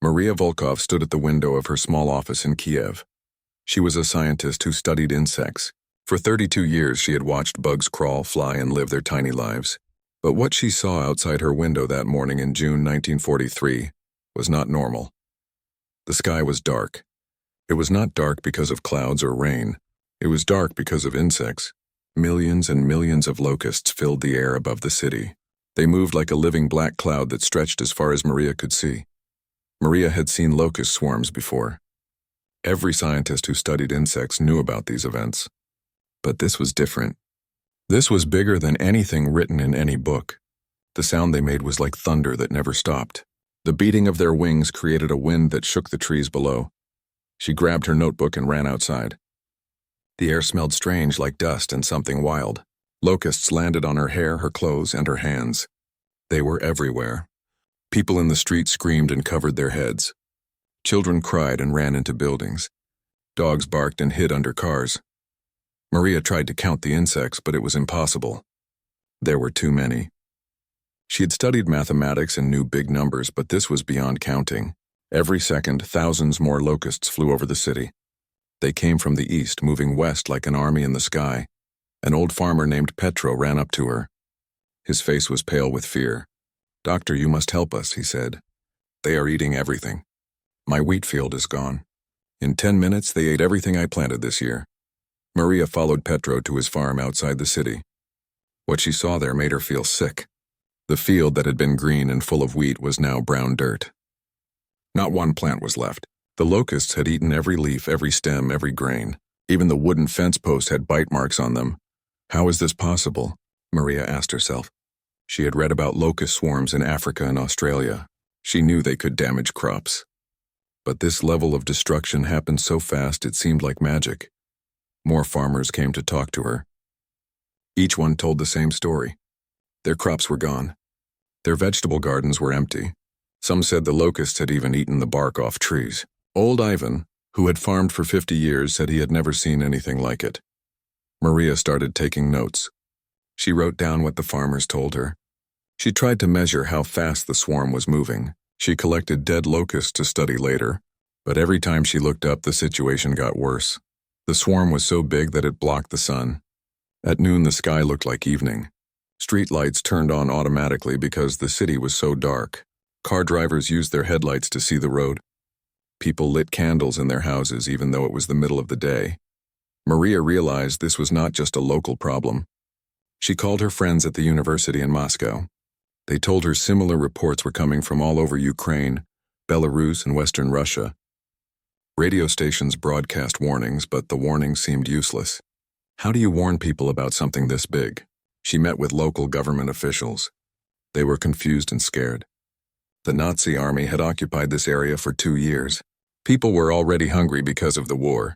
Maria Volkov stood at the window of her small office in Kiev. She was a scientist who studied insects. For 32 years she had watched bugs crawl, fly, and live their tiny lives. But what she saw outside her window that morning in June 1943 was not normal. The sky was dark. It was not dark because of clouds or rain. It was dark because of insects. Millions and millions of locusts filled the air above the city. They moved like a living black cloud that stretched as far as Maria could see. Maria had seen locust swarms before. Every scientist who studied insects knew about these events. But this was different. This was bigger than anything written in any book. The sound they made was like thunder that never stopped. The beating of their wings created a wind that shook the trees below. She grabbed her notebook and ran outside. The air smelled strange, like dust and something wild. Locusts landed on her hair, her clothes, and her hands. They were everywhere. People in the street screamed and covered their heads. Children cried and ran into buildings. Dogs barked and hid under cars. Maria tried to count the insects, but it was impossible. There were too many. She had studied mathematics and knew big numbers, but this was beyond counting. Every second, thousands more locusts flew over the city. They came from the east, moving west like an army in the sky. An old farmer named Petro ran up to her. His face was pale with fear. "Doctor, you must help us," he said. "They are eating everything. My wheat field is gone. In 10 minutes, they ate everything I planted this year." Maria followed Petro to his farm outside the city. What she saw there made her feel sick. The field that had been green and full of wheat was now brown dirt. Not one plant was left. The locusts had eaten every leaf, every stem, every grain. Even the wooden fence posts had bite marks on them. How is this possible? Maria asked herself. She had read about locust swarms in Africa and Australia. She knew they could damage crops. But this level of destruction happened so fast it seemed like magic. More farmers came to talk to her. Each one told the same story. Their crops were gone. Their vegetable gardens were empty. Some said the locusts had even eaten the bark off trees. Old Ivan, who had farmed for 50 years, said he had never seen anything like it. Maria started taking notes. She wrote down what the farmers told her. She tried to measure how fast the swarm was moving. She collected dead locusts to study later, but every time she looked up, the situation got worse. The swarm was so big that it blocked the sun. At noon, the sky looked like evening. Street lights turned on automatically because the city was so dark. Car drivers used their headlights to see the road. People lit candles in their houses even though it was the middle of the day. Maria realized this was not just a local problem. She called her friends at the university in Moscow. They told her similar reports were coming from all over Ukraine, Belarus, and Western Russia. Radio stations broadcast warnings, but the warnings seemed useless. How do you warn people about something this big? She met with local government officials. They were confused and scared. The Nazi army had occupied this area for 2 years. People were already hungry because of the war.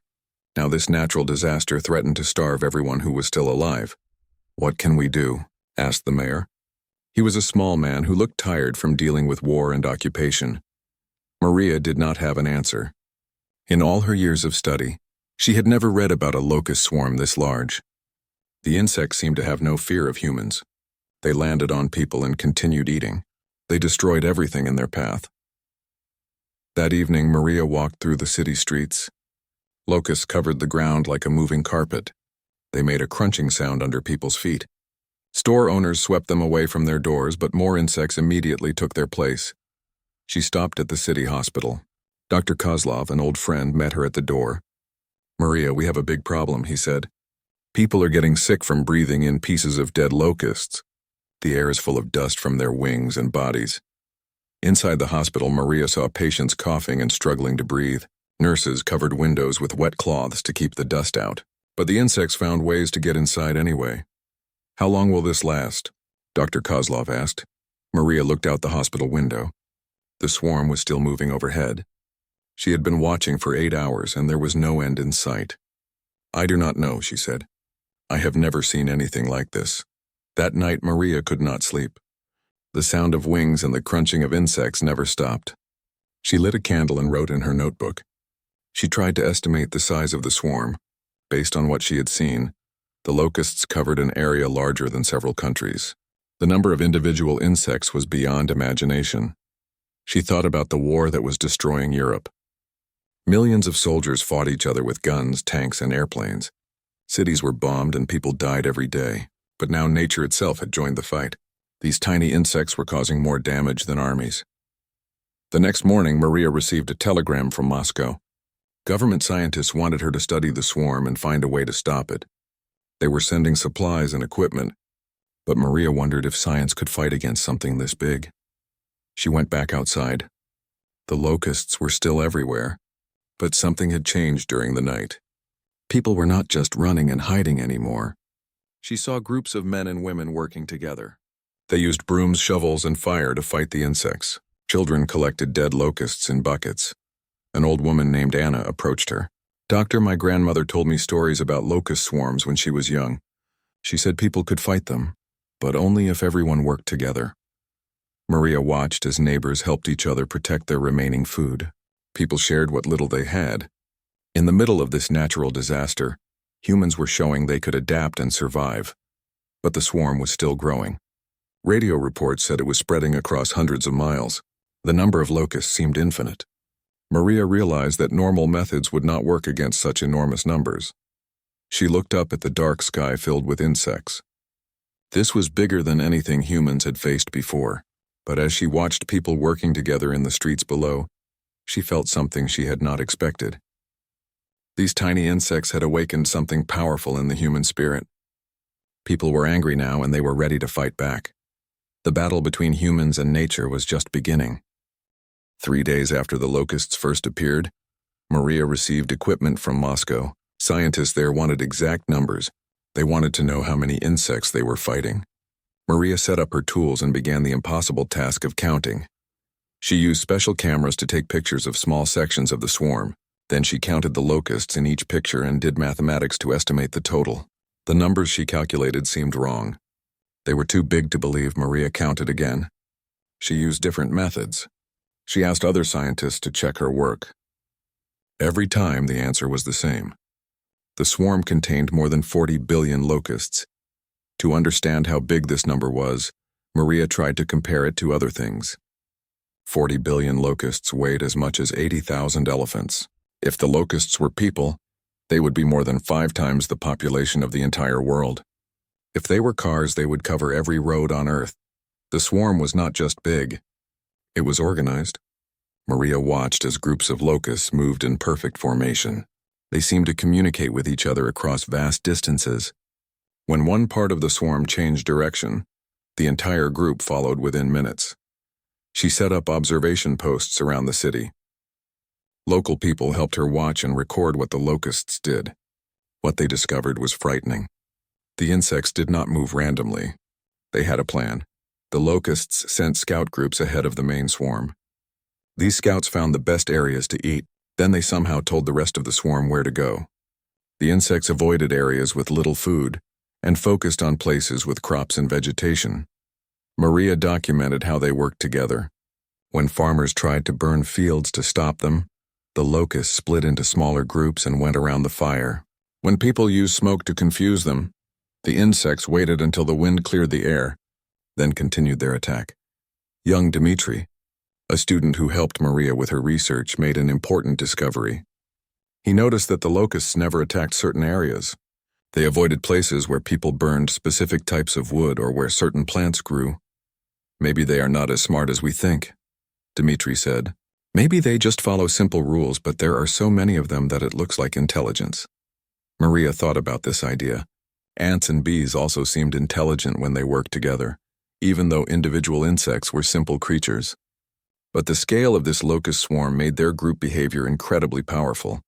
Now this natural disaster threatened to starve everyone who was still alive. "What can we do?" asked the mayor. He was a small man who looked tired from dealing with war and occupation. Maria did not have an answer. In all her years of study, she had never read about a locust swarm this large. The insects seemed to have no fear of humans. They landed on people and continued eating. They destroyed everything in their path. That evening, Maria walked through the city streets. Locusts covered the ground like a moving carpet. They made a crunching sound under people's feet. Store owners swept them away from their doors, but more insects immediately took their place. She stopped at the city hospital. Dr. Kozlov, an old friend, met her at the door. "Maria, we have a big problem," he said. "People are getting sick from breathing in pieces of dead locusts. The air is full of dust from their wings and bodies." Inside the hospital, Maria saw patients coughing and struggling to breathe. Nurses covered windows with wet cloths to keep the dust out. But the insects found ways to get inside anyway. "How long will this last?" Dr. Kozlov asked. Maria looked out the hospital window. The swarm was still moving overhead. She had been watching for 8 hours, and there was no end in sight. "I do not know," she said. "I have never seen anything like this." That night, Maria could not sleep. The sound of wings and the crunching of insects never stopped. She lit a candle and wrote in her notebook. She tried to estimate the size of the swarm. Based on what she had seen, the locusts covered an area larger than several countries. The number of individual insects was beyond imagination. She thought about the war that was destroying Europe. Millions of soldiers fought each other with guns, tanks, and airplanes. Cities were bombed and people died every day, but now nature itself had joined the fight. These tiny insects were causing more damage than armies. The next morning, Maria received a telegram from Moscow. Government scientists wanted her to study the swarm and find a way to stop it. They were sending supplies and equipment, but Maria wondered if science could fight against something this big. She went back outside. The locusts were still everywhere, but something had changed during the night. People were not just running and hiding anymore. She saw groups of men and women working together. They used brooms, shovels, and fire to fight the insects. Children collected dead locusts in buckets. An old woman named Anna approached her. "Doctor, my grandmother told me stories about locust swarms when she was young. She said people could fight them, but only if everyone worked together." Maria watched as neighbors helped each other protect their remaining food. People shared what little they had. In the middle of this natural disaster, humans were showing they could adapt and survive. But the swarm was still growing. Radio reports said it was spreading across hundreds of miles. The number of locusts seemed infinite. Maria realized that normal methods would not work against such enormous numbers. She looked up at the dark sky filled with insects. This was bigger than anything humans had faced before, but as she watched people working together in the streets below, she felt something she had not expected. These tiny insects had awakened something powerful in the human spirit. People were angry now and they were ready to fight back. The battle between humans and nature was just beginning. 3 days after the locusts first appeared, Maria received equipment from Moscow. Scientists there wanted exact numbers. They wanted to know how many insects they were fighting. Maria set up her tools and began the impossible task of counting. She used special cameras to take pictures of small sections of the swarm. Then she counted the locusts in each picture and did mathematics to estimate the total. The numbers she calculated seemed wrong. They were too big to believe. Maria counted again. She used different methods. She asked other scientists to check her work. Every time the answer was the same. The swarm contained more than 40 billion locusts. To understand how big this number was, Maria tried to compare it to other things. 40 billion locusts weighed as much as 80,000 elephants. If the locusts were people, they would be more than 5 times the population of the entire world. If they were cars, they would cover every road on Earth. The swarm was not just big. It was organized. Maria watched as groups of locusts moved in perfect formation. They seemed to communicate with each other across vast distances. When one part of the swarm changed direction, the entire group followed within minutes. She set up observation posts around the city. Local people helped her watch and record what the locusts did. What they discovered was frightening. The insects did not move randomly. They had a plan. The locusts sent scout groups ahead of the main swarm. These scouts found the best areas to eat. Then they somehow told the rest of the swarm where to go. The insects avoided areas with little food and focused on places with crops and vegetation. Maria documented how they worked together. When farmers tried to burn fields to stop them, the locusts split into smaller groups and went around the fire. When people used smoke to confuse them, the insects waited until the wind cleared the air, then continued their attack. Young Dmitri, a student who helped Maria with her research, made an important discovery. He noticed that the locusts never attacked certain areas. They avoided places where people burned specific types of wood or where certain plants grew. "Maybe they are not as smart as we think," Dmitri said. "Maybe they just follow simple rules, but there are so many of them that it looks like intelligence." Maria thought about this idea. Ants and bees also seemed intelligent when they worked together, even though individual insects were simple creatures. But the scale of this locust swarm made their group behavior incredibly powerful.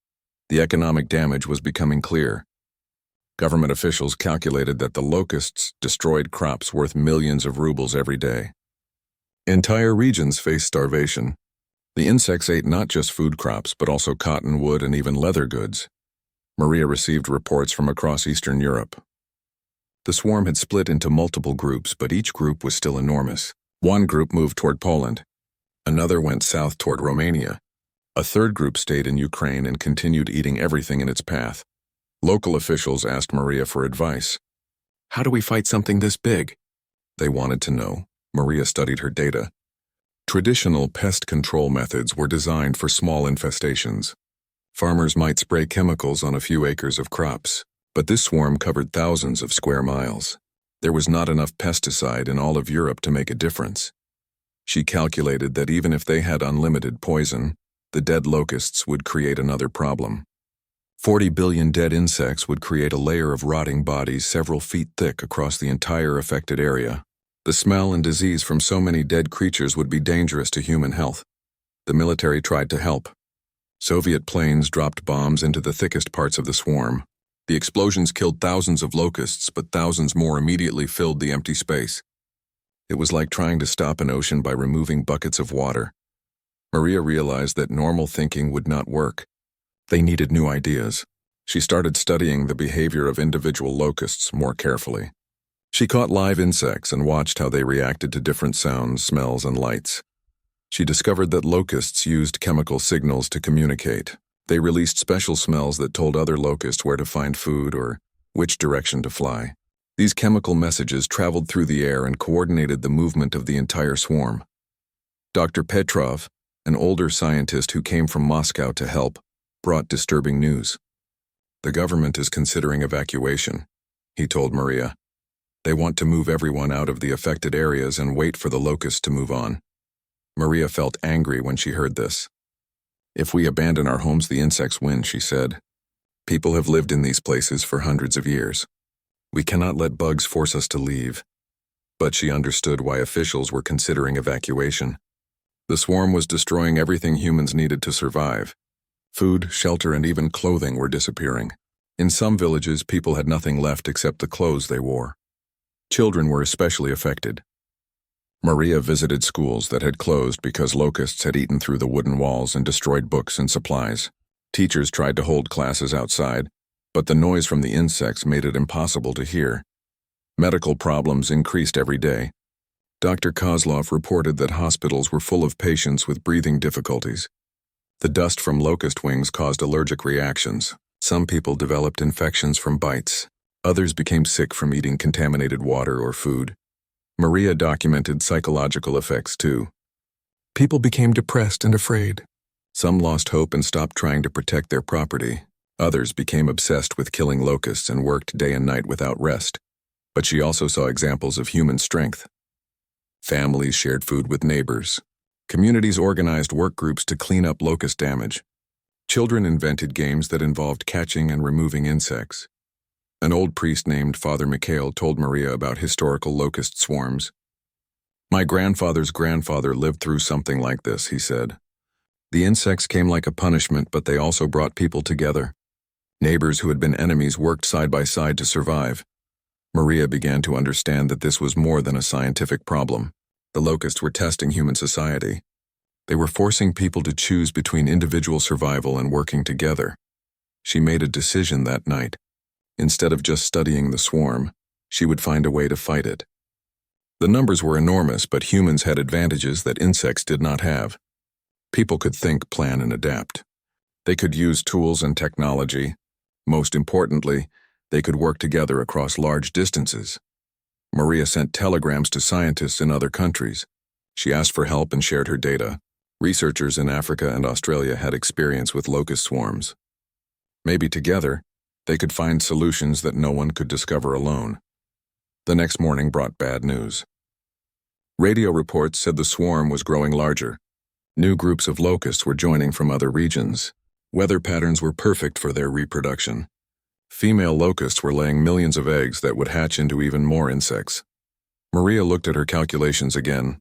The economic damage was becoming clear. Government officials calculated that the locusts destroyed crops worth millions of rubles every day. Entire regions faced starvation. The insects ate not just food crops, but also cotton, wood, and even leather goods. Maria received reports from across Eastern Europe. The swarm had split into multiple groups, but each group was still enormous. One group moved toward Poland. Another went south toward Romania. A third group stayed in Ukraine and continued eating everything in its path. Local officials asked Maria for advice. "How do we fight something this big?" They wanted to know. Maria studied her data. Traditional pest control methods were designed for small infestations. Farmers might spray chemicals on a few acres of crops, but this swarm covered thousands of square miles. There was not enough pesticide in all of Europe to make a difference. She calculated that even if they had unlimited poison, the dead locusts would create another problem. 40 billion dead insects would create a layer of rotting bodies several feet thick across the entire affected area. The smell and disease from so many dead creatures would be dangerous to human health. The military tried to help. Soviet planes dropped bombs into the thickest parts of the swarm. The explosions killed thousands of locusts, but thousands more immediately filled the empty space. It was like trying to stop an ocean by removing buckets of water. Maria realized that normal thinking would not work. They needed new ideas. She started studying the behavior of individual locusts more carefully. She caught live insects and watched how they reacted to different sounds, smells, and lights. She discovered that locusts used chemical signals to communicate. They released special smells that told other locusts where to find food or which direction to fly. These chemical messages traveled through the air and coordinated the movement of the entire swarm. Dr. Petrov, an older scientist who came from Moscow to help, brought disturbing news. "The government is considering evacuation," he told Maria. "They want to move everyone out of the affected areas and wait for the locusts to move on." Maria felt angry when she heard this. "If we abandon our homes, the insects win," she said. "People have lived in these places for hundreds of years. We cannot let bugs force us to leave." But she understood why officials were considering evacuation. The swarm was destroying everything humans needed to survive. Food, shelter, and even clothing were disappearing. In some villages, people had nothing left except the clothes they wore. Children were especially affected. Maria visited schools that had closed because locusts had eaten through the wooden walls and destroyed books and supplies. Teachers tried to hold classes outside, but the noise from the insects made it impossible to hear. Medical problems increased every day. Dr. Kozlov reported that hospitals were full of patients with breathing difficulties. The dust from locust wings caused allergic reactions. Some people developed infections from bites. Others became sick from eating contaminated water or food. Maria documented psychological effects too. People became depressed and afraid. Some lost hope and stopped trying to protect their property. Others became obsessed with killing locusts and worked day and night without rest. But she also saw examples of human strength. Families shared food with neighbors. Communities organized work groups to clean up locust damage. Children invented games that involved catching and removing insects. An old priest named Father Mikhail told Maria about historical locust swarms. "My grandfather's grandfather lived through something like this," he said. "The insects came like a punishment, but they also brought people together. Neighbors who had been enemies worked side by side to survive." Maria began to understand that this was more than a scientific problem. The locusts were testing human society. They were forcing people to choose between individual survival and working together. She made a decision that night. Instead of just studying the swarm, she would find a way to fight it. The numbers were enormous, but humans had advantages that insects did not have. People could think, plan, and adapt. They could use tools and technology. Most importantly, they could work together across large distances. Maria sent telegrams to scientists in other countries. She asked for help and shared her data. Researchers in Africa and Australia had experience with locust swarms. Maybe together, they could find solutions that no one could discover alone. The next morning brought bad news. Radio reports said the swarm was growing larger. New groups of locusts were joining from other regions. Weather patterns were perfect for their reproduction. Female locusts were laying millions of eggs that would hatch into even more insects. Maria looked at her calculations again.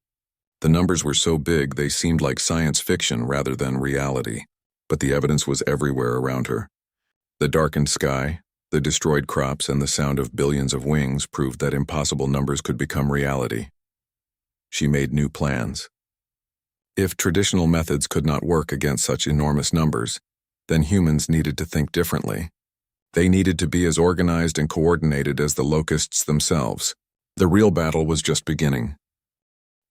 The numbers were so big they seemed like science fiction rather than reality, but the evidence was everywhere around her. The darkened sky, the destroyed crops, and the sound of billions of wings proved that impossible numbers could become reality. She made new plans. If traditional methods could not work against such enormous numbers, then humans needed to think differently. They needed to be as organized and coordinated as the locusts themselves. The real battle was just beginning.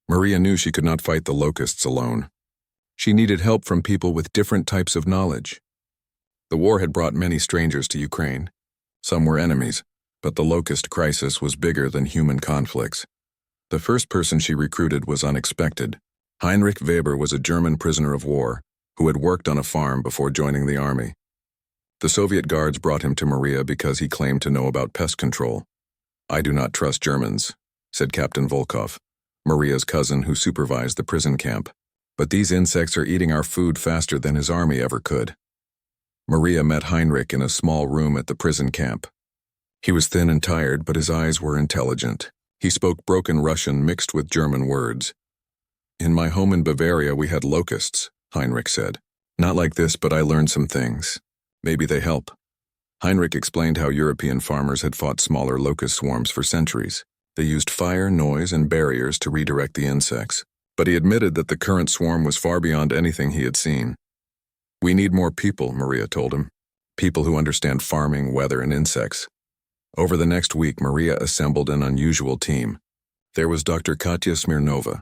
Maria knew she could not fight the locusts alone. She needed help from people with different types of knowledge. The war had brought many strangers to Ukraine. Some were enemies, but the locust crisis was bigger than human conflicts. The first person she recruited was unexpected. Heinrich Weber was a German prisoner of war who had worked on a farm before joining the army. The Soviet guards brought him to Maria because he claimed to know about pest control. "I do not trust Germans," said Captain Volkov, Maria's cousin who supervised the prison camp. "But these insects are eating our food faster than his army ever could." Maria met Heinrich in a small room at the prison camp. He was thin and tired, but his eyes were intelligent. He spoke broken Russian mixed with German words. "In my home in Bavaria we had locusts," Heinrich said. "Not like this, but I learned some things. Maybe they help." Heinrich explained how European farmers had fought smaller locust swarms for centuries. They used fire, noise, and barriers to redirect the insects. But he admitted that the current swarm was far beyond anything he had seen. "We need more people," Maria told him. "People who understand farming, weather, and insects." Over the next week, Maria assembled an unusual team. There was Dr. Katya Smirnova,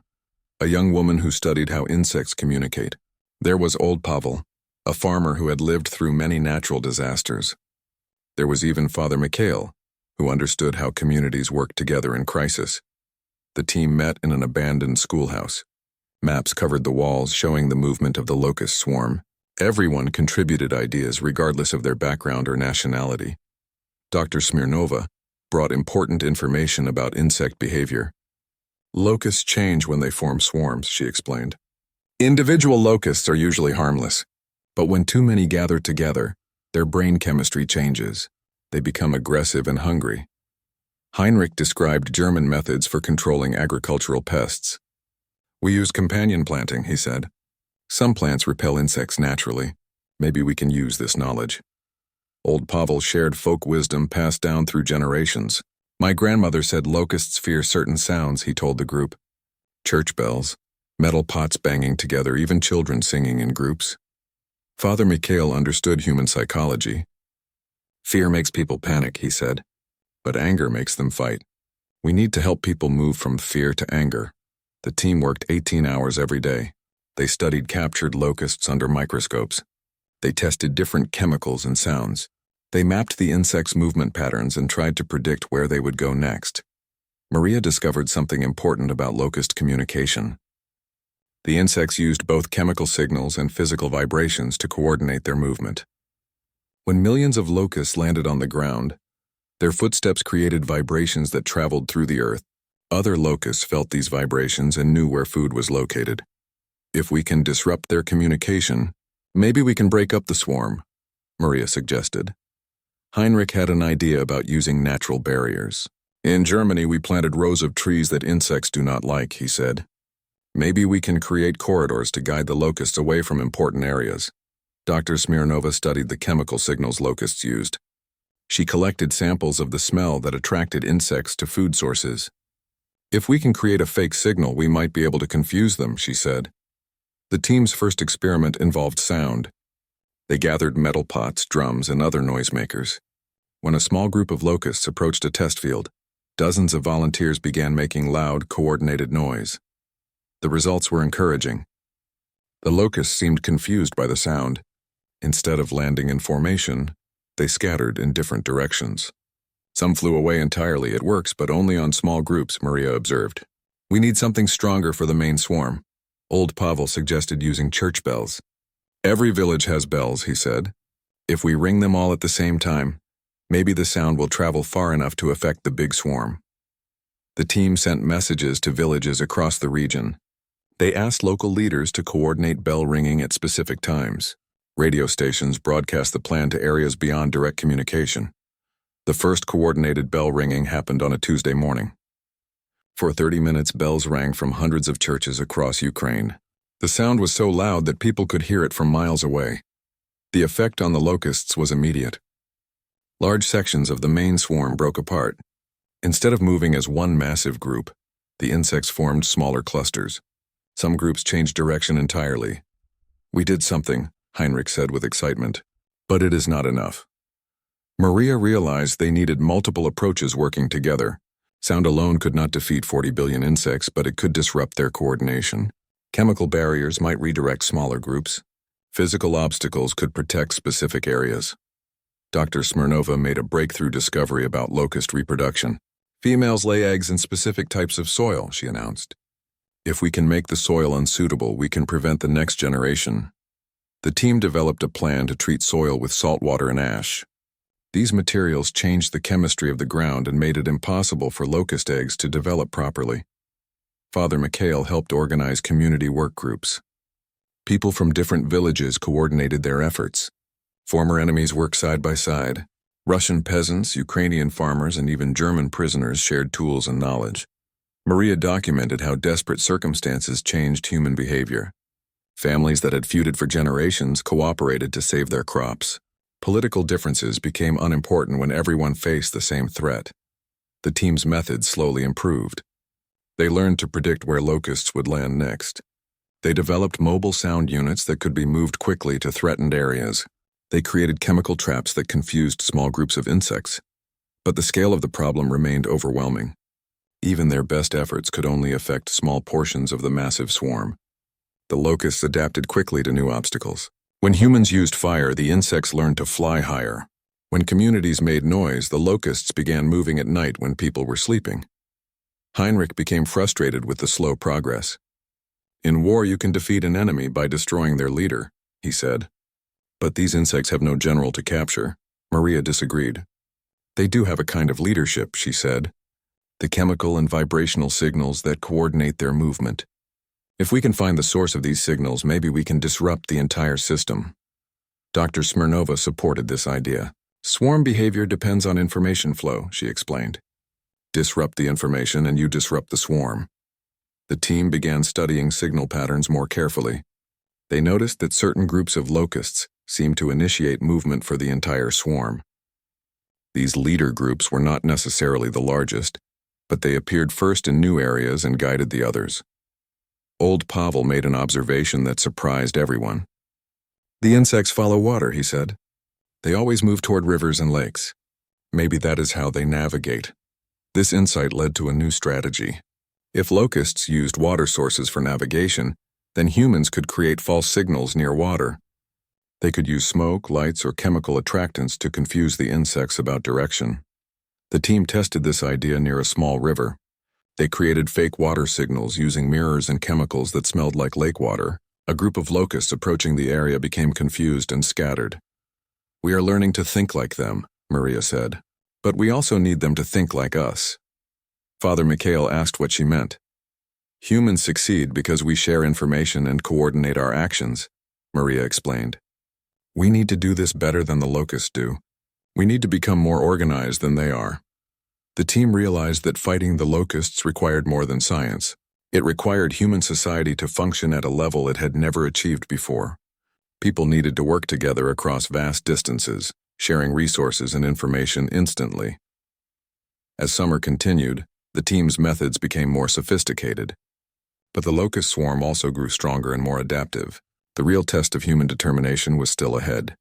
a young woman who studied how insects communicate. There was old Pavel, a farmer who had lived through many natural disasters. There was even Father Mikhail, who understood how communities work together in crisis. The team met in an abandoned schoolhouse. Maps covered the walls showing the movement of the locust swarm. Everyone contributed ideas regardless of their background or nationality. Dr. Smirnova brought important information about insect behavior. "Locusts change when they form swarms," she explained. "Individual locusts are usually harmless, but when too many gather together, their brain chemistry changes. They become aggressive and hungry." Heinrich described German methods for controlling agricultural pests. "We use companion planting," he said. "Some plants repel insects naturally. Maybe we can use this knowledge." Old Pavel shared folk wisdom passed down through generations. "My grandmother said locusts fear certain sounds," he told the group. Church bells, metal pots banging together, even children singing in groups. Father Mikhail understood human psychology. "Fear makes people panic," he said, "but anger makes them fight. We need to help people move from fear to anger." The team worked 18 hours every day. They studied captured locusts under microscopes. They tested different chemicals and sounds. They mapped the insects' movement patterns and tried to predict where they would go next. Maria discovered something important about locust communication. The insects used both chemical signals and physical vibrations to coordinate their movement. When millions of locusts landed on the ground, their footsteps created vibrations that traveled through the earth. Other locusts felt these vibrations and knew where food was located. "If we can disrupt their communication, maybe we can break up the swarm," Maria suggested. Heinrich had an idea about using natural barriers. "In Germany, we planted rows of trees that insects do not like," he said. "Maybe we can create corridors to guide the locusts away from important areas." Dr. Smirnova studied the chemical signals locusts used. She collected samples of the smell that attracted insects to food sources. "If we can create a fake signal, we might be able to confuse them," she said. The team's first experiment involved sound. They gathered metal pots, drums, and other noisemakers. When a small group of locusts approached a test field, dozens of volunteers began making loud, coordinated noise. The results were encouraging. The locusts seemed confused by the sound. Instead of landing in formation, they scattered in different directions. "Some flew away entirely. It works, but only on small groups," Maria observed. "We need something stronger for the main swarm." Old Pavel suggested using church bells. "Every village has bells," he said. "If we ring them all at the same time, maybe the sound will travel far enough to affect the big swarm." The team sent messages to villages across the region. They asked local leaders to coordinate bell ringing at specific times. Radio stations broadcast the plan to areas beyond direct communication. The first coordinated bell ringing happened on a Tuesday morning. For 30 minutes, bells rang from hundreds of churches across Ukraine. The sound was so loud that people could hear it from miles away. The effect on the locusts was immediate. Large sections of the main swarm broke apart. Instead of moving as one massive group, the insects formed smaller clusters. Some groups changed direction entirely. "We did something," Heinrich said with excitement, "but it is not enough." Maria realized they needed multiple approaches working together. Sound alone could not defeat 40 billion insects, but it could disrupt their coordination. Chemical barriers might redirect smaller groups. Physical obstacles could protect specific areas. Dr. Smirnova made a breakthrough discovery about locust reproduction. "Females lay eggs in specific types of soil," she announced. If we can make the soil unsuitable, we can prevent the next generation. The team developed a plan to treat soil with salt water and ash. These materials changed the chemistry of the ground and made it impossible for locust eggs to develop properly. Father Mikhail helped organize community work groups. People from different villages coordinated their efforts. Former enemies worked side by side. Russian peasants, Ukrainian farmers, and even German prisoners shared tools and knowledge. Maria documented how desperate circumstances changed human behavior. Families that had feuded for generations cooperated to save their crops. Political differences became unimportant when everyone faced the same threat. The team's methods slowly improved. They learned to predict where locusts would land next. They developed mobile sound units that could be moved quickly to threatened areas. They created chemical traps that confused small groups of insects. But the scale of the problem remained overwhelming. Even their best efforts could only affect small portions of the massive swarm. The locusts adapted quickly to new obstacles. When humans used fire, the insects learned to fly higher. When communities made noise, the locusts began moving at night when people were sleeping. Heinrich became frustrated with the slow progress. "In war, you can defeat an enemy by destroying their leader," he said. "But these insects have no general to capture." Maria disagreed. "They do have a kind of leadership," she said. "The chemical and vibrational signals that coordinate their movement. If we can find the source of these signals, maybe we can disrupt the entire system." Dr. Smirnova supported this idea. "Swarm behavior depends on information flow," she explained. "Disrupt the information and you disrupt the swarm." The team began studying signal patterns more carefully. They noticed that certain groups of locusts seemed to initiate movement for the entire swarm. These leader groups were not necessarily the largest, but they appeared first in new areas and guided the others. Old Pavel made an observation that surprised everyone. "The insects follow water," he said. "They always move toward rivers and lakes. Maybe that is how they navigate." This insight led to a new strategy. If locusts used water sources for navigation, then humans could create false signals near water. They could use smoke, lights, or chemical attractants to confuse the insects about direction. The team tested this idea near a small river. They created fake water signals using mirrors and chemicals that smelled like lake water. A group of locusts approaching the area became confused and scattered. "We are learning to think like them," Maria said. "But we also need them to think like us." Father Mikhail asked what she meant. "Humans succeed because we share information and coordinate our actions," Maria explained. "We need to do this better than the locusts do. We need to become more organized than they are." The team realized that fighting the locusts required more than science. It required human society to function at a level it had never achieved before. People needed to work together across vast distances, sharing resources and information instantly. As summer continued, the team's methods became more sophisticated. But the locust swarm also grew stronger and more adaptive. The real test of human determination was still ahead.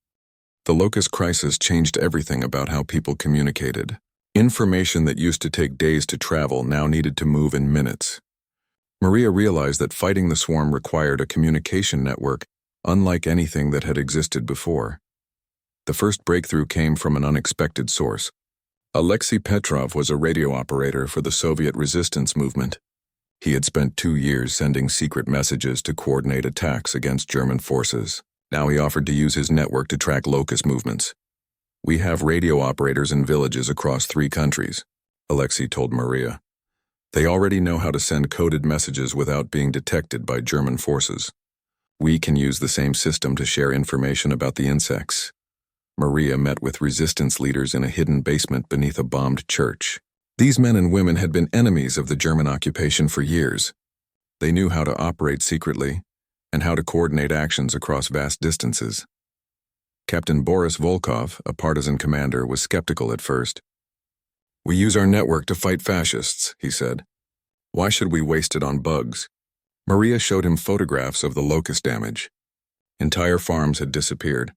The locust crisis changed everything about how people communicated. Information that used to take days to travel now needed to move in minutes. Maria realized that fighting the swarm required a communication network unlike anything that had existed before. The first breakthrough came from an unexpected source. Alexei Petrov was a radio operator for the Soviet resistance movement. He had spent 2 years sending secret messages to coordinate attacks against German forces. Now he offered to use his network to track locust movements. "We have radio operators in villages across 3 countries, Alexei told Maria. "They already know how to send coded messages without being detected by German forces. We can use the same system to share information about the insects." Maria met with resistance leaders in a hidden basement beneath a bombed church. These men and women had been enemies of the German occupation for years. They knew how to operate secretly and how to coordinate actions across vast distances. Captain Boris Volkov, a partisan commander, was skeptical at first. "We use our network to fight fascists," he said. "Why should we waste it on bugs?" Maria showed him photographs of the locust damage. Entire farms had disappeared.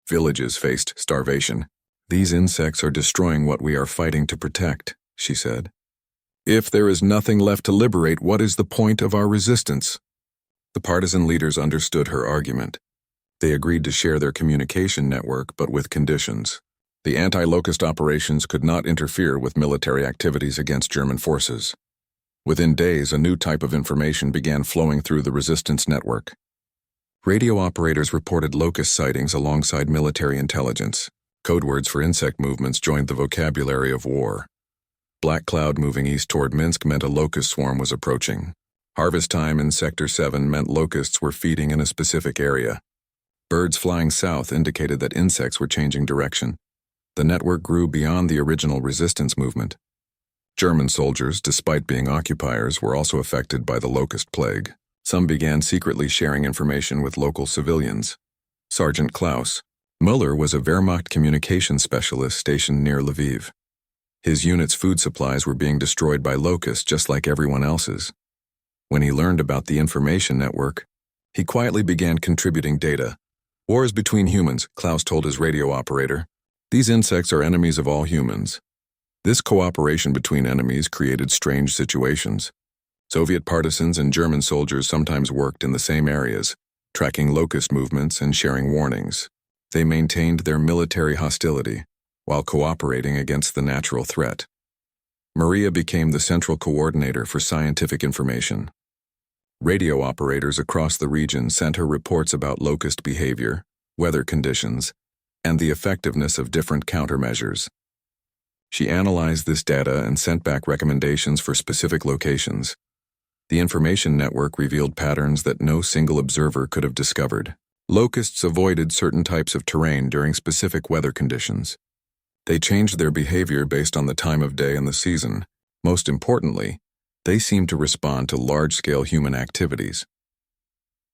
Villages faced starvation. "These insects are destroying what we are fighting to protect," she said. "If there is nothing left to liberate, what is the point of our resistance?" The partisan leaders understood her argument. They agreed to share their communication network, but with conditions. The anti-locust operations could not interfere with military activities against German forces. Within days, a new type of information began flowing through the resistance network. Radio operators reported locust sightings alongside military intelligence. Code words for insect movements joined the vocabulary of war. Black cloud moving east toward Minsk meant a locust swarm was approaching. Harvest time in Sector 7 meant locusts were feeding in a specific area. Birds flying south indicated that insects were changing direction. The network grew beyond the original resistance movement. German soldiers, despite being occupiers, were also affected by the locust plague. Some began secretly sharing information with local civilians. Sergeant Klaus Müller was a Wehrmacht communications specialist stationed near Lviv. His unit's food supplies were being destroyed by locusts just like everyone else's. When he learned about the information network, he quietly began contributing data. Wars between humans, Klaus told his radio operator. These insects are enemies of all humans. This cooperation between enemies created strange situations. Soviet partisans and German soldiers sometimes worked in the same areas, tracking locust movements and sharing warnings. They maintained their military hostility while cooperating against the natural threat. Maria became the central coordinator for scientific information. Radio operators across the region sent her reports about locust behavior, weather conditions, and the effectiveness of different countermeasures. She analyzed this data and sent back recommendations for specific locations. The information network revealed patterns that no single observer could have discovered. Locusts avoided certain types of terrain during specific weather conditions. They changed their behavior based on the time of day and the season. Most importantly, they seemed to respond to large-scale human activities.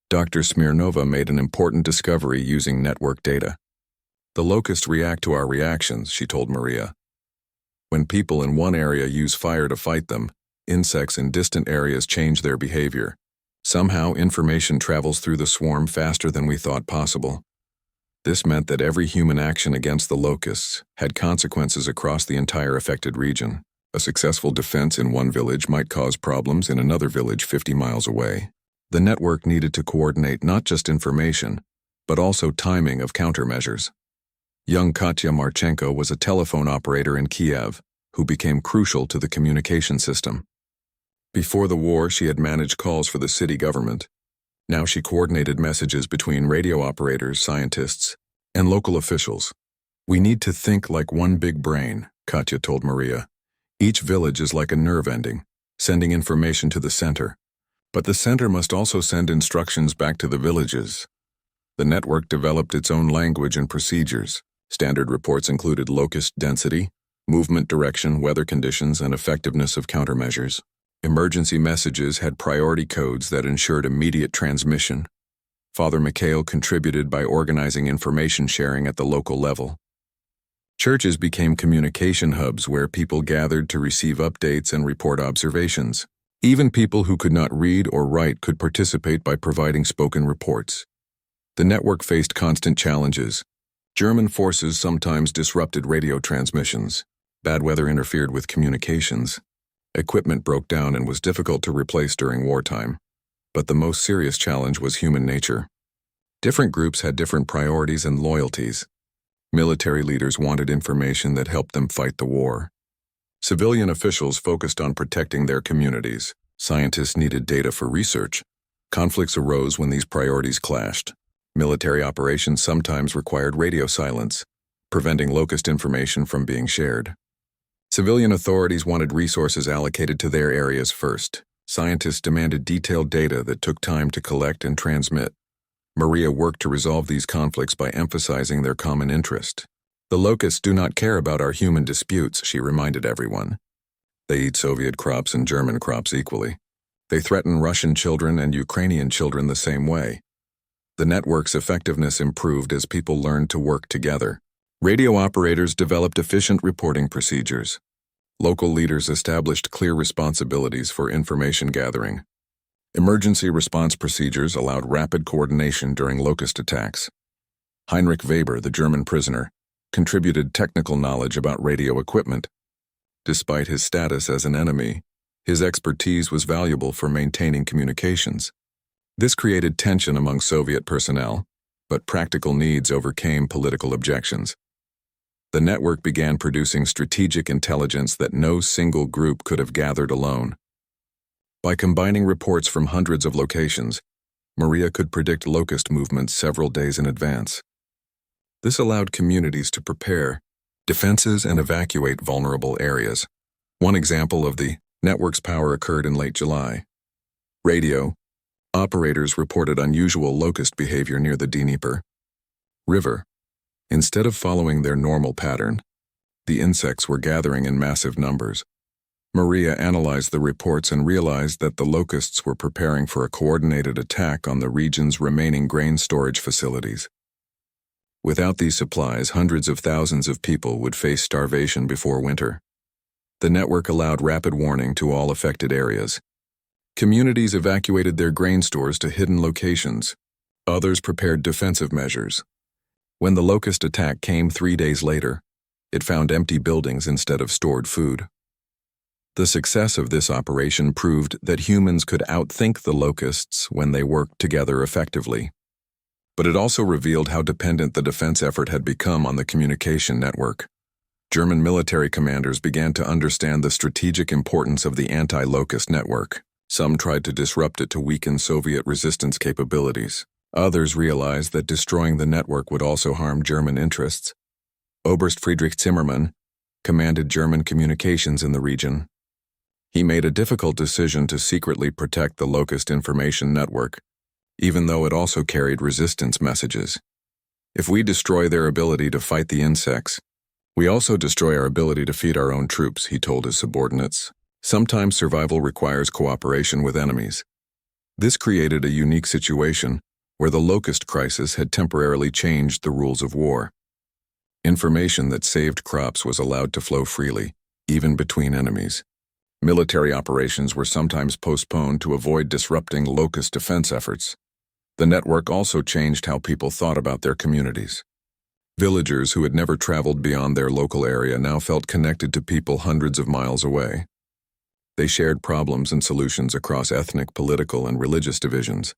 Dr. Smirnova made an important discovery using network data. The locusts react to our reactions, she told Maria. When people in one area use fire to fight them, insects in distant areas change their behavior. Somehow, information travels through the swarm faster than we thought possible. This meant that every human action against the locusts had consequences across the entire affected region. A successful defense in one village might cause problems in another village 50 miles away. The network needed to coordinate not just information, but also timing of countermeasures. Young Katya Marchenko was a telephone operator in Kiev who became crucial to the communication system. Before the war, she had managed calls for the city government. Now she coordinated messages between radio operators, scientists, and local officials. We need to think like one big brain, Katya told Maria. Each village is like a nerve ending, sending information to the center. But the center must also send instructions back to the villages. The network developed its own language and procedures. Standard reports included locust density, movement direction, weather conditions, and effectiveness of countermeasures. Emergency messages had priority codes that ensured immediate transmission. Father Mikhail contributed by organizing information sharing at the local level. Churches became communication hubs where people gathered to receive updates and report observations. Even people who could not read or write could participate by providing spoken reports. The network faced constant challenges. German forces sometimes disrupted radio transmissions. Bad weather interfered with communications. Equipment broke down and was difficult to replace during wartime. But the most serious challenge was human nature. Different groups had different priorities and loyalties. Military leaders wanted information that helped them fight the war. Civilian officials focused on protecting their communities. Scientists needed data for research. Conflicts arose when these priorities clashed. Military operations sometimes required radio silence, preventing locust information from being shared. Civilian authorities wanted resources allocated to their areas first. Scientists demanded detailed data that took time to collect and transmit. Maria worked to resolve these conflicts by emphasizing their common interest. The locusts do not care about our human disputes, she reminded everyone. They eat Soviet crops and German crops equally. They threaten Russian children and Ukrainian children the same way. The network's effectiveness improved as people learned to work together. Radio operators developed efficient reporting procedures. Local leaders established clear responsibilities for information gathering. Emergency response procedures allowed rapid coordination during locust attacks. Heinrich Weber, the German prisoner, contributed technical knowledge about radio equipment. Despite his status as an enemy, his expertise was valuable for maintaining communications. This created tension among Soviet personnel, but practical needs overcame political objections. The network began producing strategic intelligence that no single group could have gathered alone. By combining reports from hundreds of locations, Maria could predict locust movements several days in advance. This allowed communities to prepare defenses and evacuate vulnerable areas. One example of the network's power occurred in late July. Radio operators reported unusual locust behavior near the Dnieper River. Instead of following their normal pattern, the insects were gathering in massive numbers. Maria analyzed the reports and realized that the locusts were preparing for a coordinated attack on the region's remaining grain storage facilities. Without these supplies, hundreds of thousands of people would face starvation before winter. The network allowed rapid warning to all affected areas. Communities evacuated their grain stores to hidden locations. Others prepared defensive measures. When the locust attack came 3 days later, it found empty buildings instead of stored food. The success of this operation proved that humans could outthink the locusts when they worked together effectively. But it also revealed how dependent the defense effort had become on the communication network. German military commanders began to understand the strategic importance of the anti-locust network. Some tried to disrupt it to weaken Soviet resistance capabilities. Others realized that destroying the network would also harm German interests. Oberst Friedrich Zimmermann commanded German communications in the region. He made a difficult decision to secretly protect the locust information network, even though it also carried resistance messages. If we destroy their ability to fight the insects, we also destroy our ability to feed our own troops, he told his subordinates. Sometimes survival requires cooperation with enemies. This created a unique situation where the locust crisis had temporarily changed the rules of war. Information that saved crops was allowed to flow freely, even between enemies. Military operations were sometimes postponed to avoid disrupting locust defense efforts. The network also changed how people thought about their communities. Villagers who had never traveled beyond their local area now felt connected to people hundreds of miles away. They shared problems and solutions across ethnic, political, and religious divisions.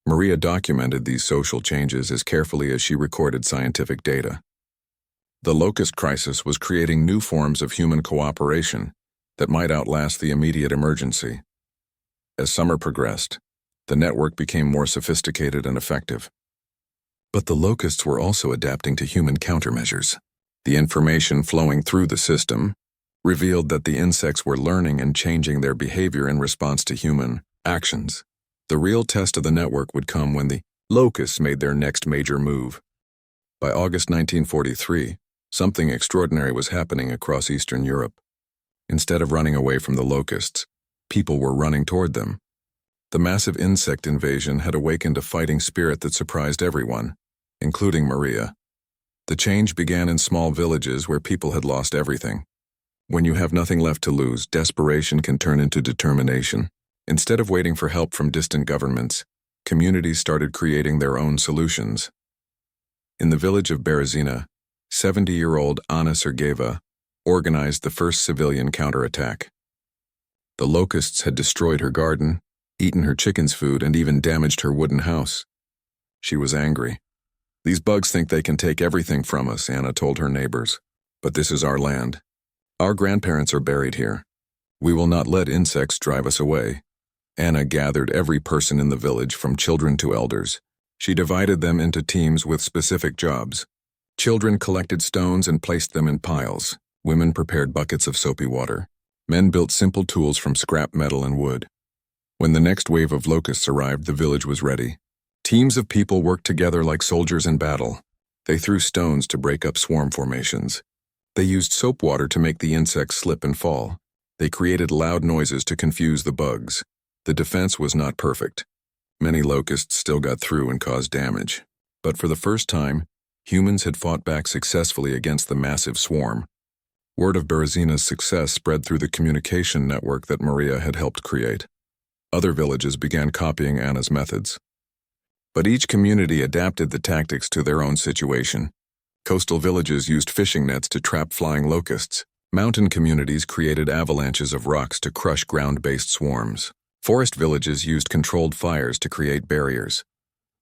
Maria documented these social changes as carefully as she recorded scientific data. The locust crisis was creating new forms of human cooperation that might outlast the immediate emergency. As summer progressed, the network became more sophisticated and effective. But the locusts were also adapting to human countermeasures. The information flowing through the system revealed that the insects were learning and changing their behavior in response to human actions. The real test of the network would come when the locusts made their next major move. By August 1943, something extraordinary was happening across Eastern Europe. Instead of running away from the locusts, people were running toward them. The massive insect invasion had awakened a fighting spirit that surprised everyone, including Maria. The change began in small villages where people had lost everything. When you have nothing left to lose, desperation can turn into determination. Instead of waiting for help from distant governments, communities started creating their own solutions. In the village of Berezina, 70-year-old Anna Sergeyeva organized the first civilian counterattack. The locusts had destroyed her garden, eaten her chicken's food, and even damaged her wooden house. She was angry. "These bugs think they can take everything from us," Anna told her neighbors. "But this is our land. Our grandparents are buried here. We will not let insects drive us away." Anna gathered every person in the village, from children to elders. She divided them into teams with specific jobs. Children collected stones and placed them in piles. Women prepared buckets of soapy water. Men built simple tools from scrap metal and wood. When the next wave of locusts arrived, the village was ready. Teams of people worked together like soldiers in battle. They threw stones to break up swarm formations. They used soap water to make the insects slip and fall. They created loud noises to confuse the bugs. The defense was not perfect. Many locusts still got through and caused damage. But for the first time, humans had fought back successfully against the massive swarm. Word of Berezina's success spread through the communication network that Maria had helped create. Other villages began copying Anna's methods. But each community adapted the tactics to their own situation. Coastal villages used fishing nets to trap flying locusts. Mountain communities created avalanches of rocks to crush ground-based swarms. Forest villages used controlled fires to create barriers.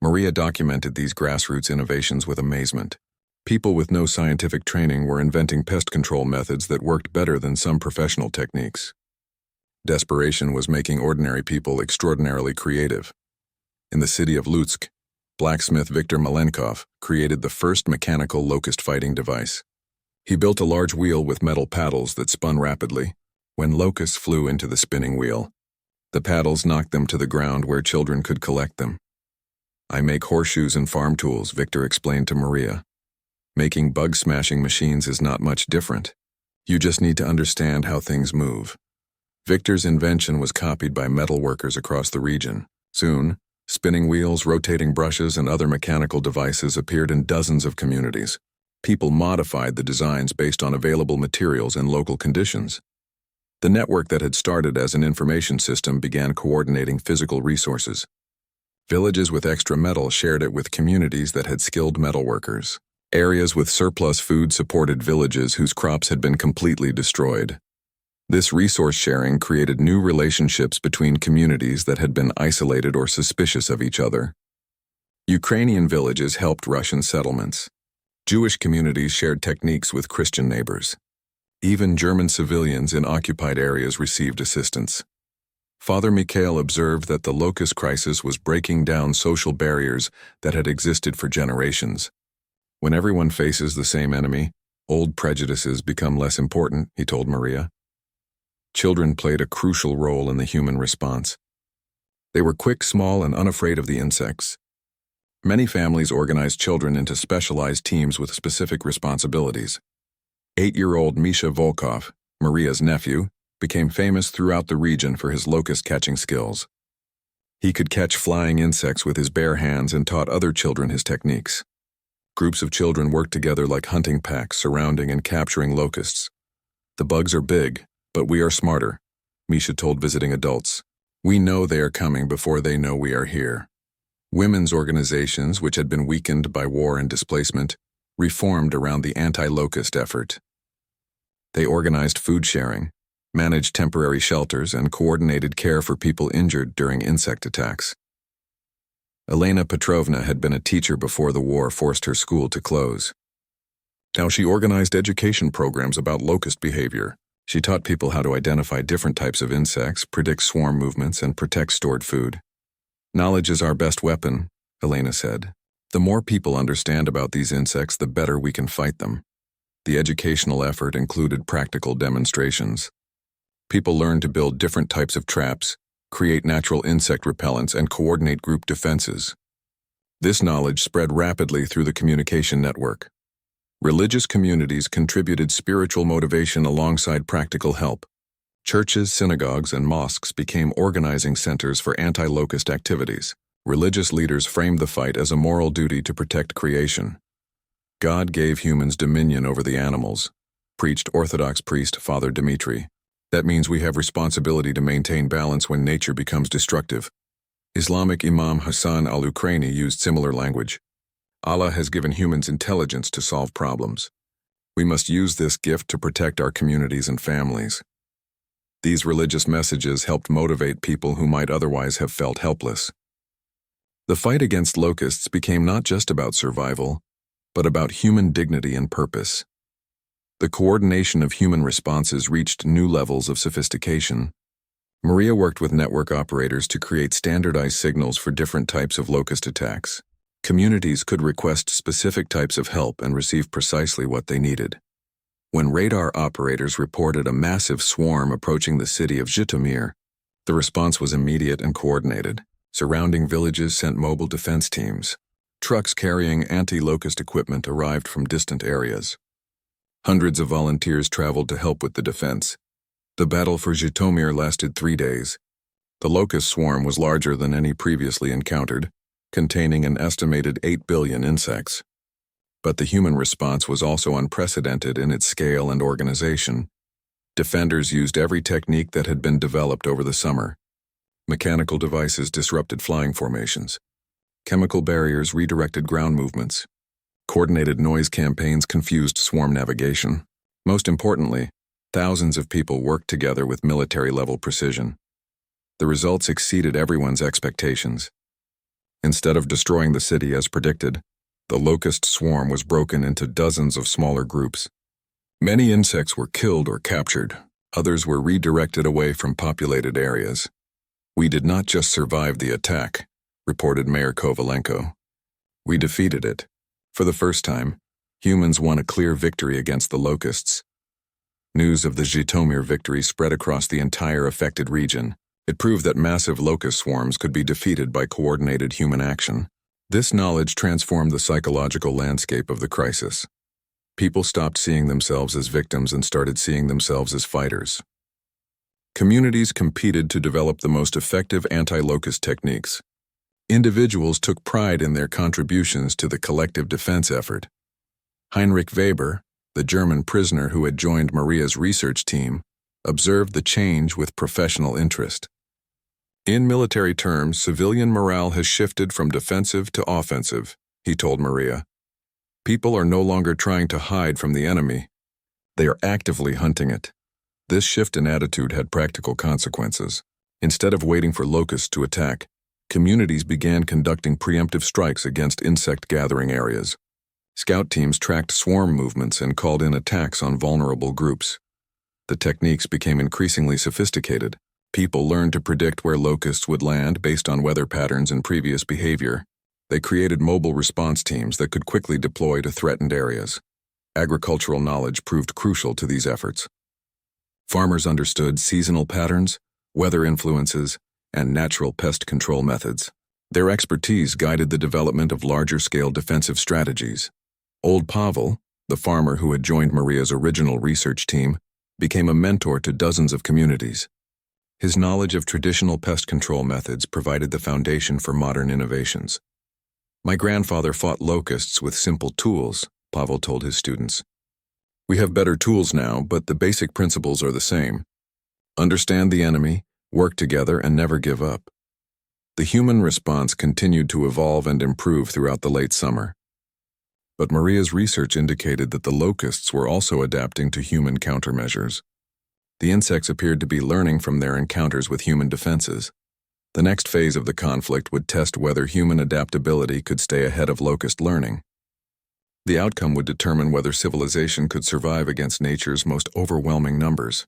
Maria documented these grassroots innovations with amazement. People with no scientific training were inventing pest control methods that worked better than some professional techniques. Desperation was making ordinary people extraordinarily creative. In the city of Lutsk, blacksmith Viktor Malenkov created the first mechanical locust fighting device. He built a large wheel with metal paddles that spun rapidly. When locusts flew into the spinning wheel, the paddles knocked them to the ground where children could collect them. "I make horseshoes and farm tools," Victor explained to Maria. "Making bug-smashing machines is not much different. You just need to understand how things move." Victor's invention was copied by metal workers across the region. Soon, spinning wheels, rotating brushes, and other mechanical devices appeared in dozens of communities. People modified the designs based on available materials and local conditions. The network that had started as an information system began coordinating physical resources. Villages with extra metal shared it with communities that had skilled metalworkers. Areas with surplus food supported villages whose crops had been completely destroyed. This resource sharing created new relationships between communities that had been isolated or suspicious of each other. Ukrainian villages helped Russian settlements. Jewish communities shared techniques with Christian neighbors. Even German civilians in occupied areas received assistance. Father Mikhail observed that the locust crisis was breaking down social barriers that had existed for generations. When everyone faces the same enemy, old prejudices become less important, he told Maria. Children played a crucial role in the human response. They were quick, small, and unafraid of the insects. Many families organized children into specialized teams with specific responsibilities. 8-year-old Misha Volkov, Maria's nephew, became famous throughout the region for his locust-catching skills. He could catch flying insects with his bare hands and taught other children his techniques. Groups of children worked together like hunting packs, surrounding and capturing locusts. "The bugs are big, but we are smarter," Misha told visiting adults. "We know they are coming before they know we are here." Women's organizations, which had been weakened by war and displacement, reformed around the anti-locust effort. They organized food sharing, managed temporary shelters, and coordinated care for people injured during insect attacks. Elena Petrovna had been a teacher before the war forced her school to close. Now she organized education programs about locust behavior. She taught people how to identify different types of insects, predict swarm movements, and protect stored food. "Knowledge is our best weapon," Elena said. "The more people understand about these insects, the better we can fight them." The educational effort included practical demonstrations. People learned to build different types of traps, create natural insect repellents, and coordinate group defenses. This knowledge spread rapidly through the communication network. Religious communities contributed spiritual motivation alongside practical help. Churches, synagogues, and mosques became organizing centers for anti-locust activities. Religious leaders framed the fight as a moral duty to protect creation. "God gave humans dominion over the animals," preached Orthodox priest Father Dmitry. "That means we have responsibility to maintain balance when nature becomes destructive." Islamic Imam Hassan al-Ukraini used similar language. "Allah has given humans intelligence to solve problems. We must use this gift to protect our communities and families." These religious messages helped motivate people who might otherwise have felt helpless. The fight against locusts became not just about survival, but about human dignity and purpose. The coordination of human responses reached new levels of sophistication. Maria worked with network operators to create standardized signals for different types of locust attacks. Communities could request specific types of help and receive precisely what they needed. When radar operators reported a massive swarm approaching the city of Zhytomyr, the response was immediate and coordinated. Surrounding villages sent mobile defense teams. Trucks carrying anti-locust equipment arrived from distant areas. Hundreds of volunteers traveled to help with the defense. The battle for Zhytomyr lasted 3 days. The locust swarm was larger than any previously encountered, containing an estimated 8 billion insects. But the human response was also unprecedented in its scale and organization. Defenders used every technique that had been developed over the summer. Mechanical devices disrupted flying formations. Chemical barriers redirected ground movements. Coordinated noise campaigns confused swarm navigation. Most importantly, thousands of people worked together with military-level precision. The results exceeded everyone's expectations. Instead of destroying the city as predicted, the locust swarm was broken into dozens of smaller groups. Many insects were killed or captured, Others were redirected away from populated areas. "We did not just survive the attack," reported Mayor Kovalenko. "We defeated it. For the first time, humans won a clear victory against the locusts." News of the Zhytomyr victory spread across the entire affected region. It proved that massive locust swarms could be defeated by coordinated human action. This knowledge transformed the psychological landscape of the crisis. People stopped seeing themselves as victims and started seeing themselves as fighters. Communities competed to develop the most effective anti-locust techniques. Individuals took pride in their contributions to the collective defense effort. Heinrich Weber, the German prisoner who had joined Maria's research team, observed the change with professional interest. "In military terms, civilian morale has shifted from defensive to offensive," he told Maria. "People are no longer trying to hide from the enemy. They are actively hunting it." This shift in attitude had practical consequences. Instead of waiting for locusts to attack, communities began conducting preemptive strikes against insect gathering areas. Scout teams tracked swarm movements and called in attacks on vulnerable groups. The techniques became increasingly sophisticated. People learned to predict where locusts would land based on weather patterns and previous behavior. They created mobile response teams that could quickly deploy to threatened areas. Agricultural knowledge proved crucial to these efforts. Farmers understood seasonal patterns, weather influences, and natural pest control methods. Their expertise guided the development of larger-scale defensive strategies. Old Pavel, the farmer who had joined Maria's original research team, became a mentor to dozens of communities. His knowledge of traditional pest control methods provided the foundation for modern innovations. "My grandfather fought locusts with simple tools," Pavel told his students. "We have better tools now, but the basic principles are the same. Understand the enemy, work together, and never give up." The human response continued to evolve and improve throughout the late summer. But Maria's research indicated that the locusts were also adapting to human countermeasures. The insects appeared to be learning from their encounters with human defenses. The next phase of the conflict would test whether human adaptability could stay ahead of locust learning. The outcome would determine whether civilization could survive against nature's most overwhelming numbers.